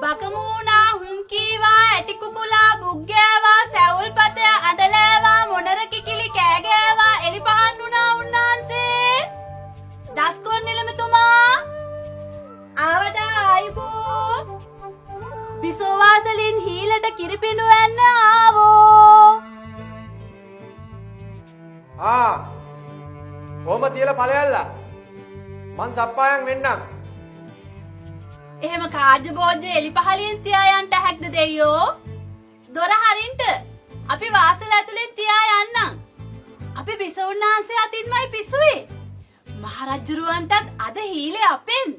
බකමූණා හුම්කීවා ඇටිකුකුලා බුග්ගෑවා සැවුල්පත අඬලෑවා මොනර කිකිලි කෑගෑවා එලිපහන් වුණා උන්නාන්සේ දස්කොන් නිලමතුමා ආවඩා ආයිබෝ බිසෝවාසලින් හීලට කිරිපිඬු ඇන්න ආවෝ කොහොම තියලා ඵලයල්ලා මං සප්පායන් වෙන්නම් එහෙම කාර්ය භෝජ්‍ය එලිපහලින් තියා යන්න හැක්ද දෙයියෝ දොර හරින්ට අපි වාසල ඇතුලෙන් තියා යන්නම් අපි බිසෝන්නාන්සේ අතින්මයි පිසුවේ මහරජුරුවන්ටත් අද හීලේ අපෙන්